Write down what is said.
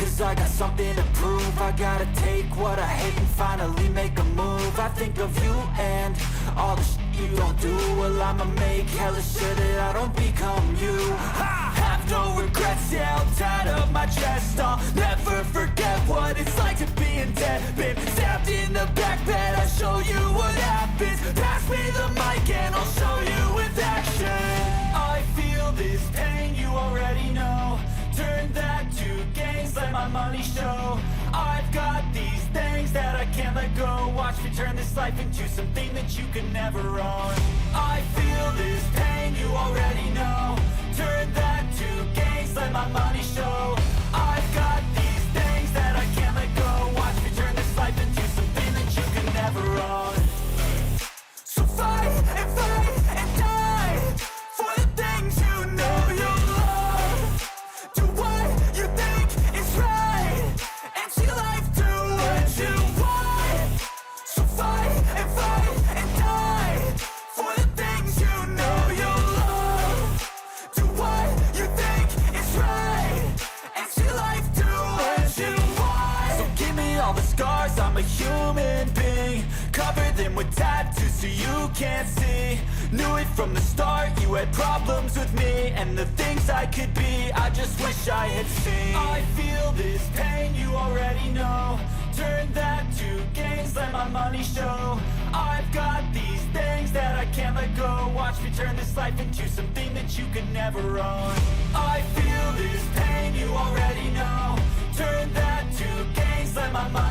Cause I got something to prove. I gotta take what I hate and finally make a move. I think of you and all the shit you don't do. Well, I'ma make hella sure that I don't become you. I have no regrets, yeah, I'll tie up my chest. I'll never forget what it's like to be in debt. Been stabbed in the back bed, I'll show you what happens. Pass me the mic and I'll show you with action. I feel this pain, you already know. Turn that to gains, let my money show. I've got these things that I can't let go. Watch me turn this life into something that you could never own. I feel this pain, you already know. Turn that to gains, let my money show. I've got these things that I can't let go. Watch me turn this life into something that you could never own. So fight and die for the things you know you love. Do what you think is right and see life do what you want. So fight and die for the things you know you love. Do what you think is right and see life do what you want. So give me all the scars, I'm a human being. Cover them with tattoos so you can't see. Knew it from the start, you had problems with me and the things I could be, I just wish I had seen. I feel this pain, you already know. Turn that to gains, let my money show. I've got these things that I can't let go. Watch me turn this life into something that you could never own. I feel this pain, you already know. Turn that to gains, let my money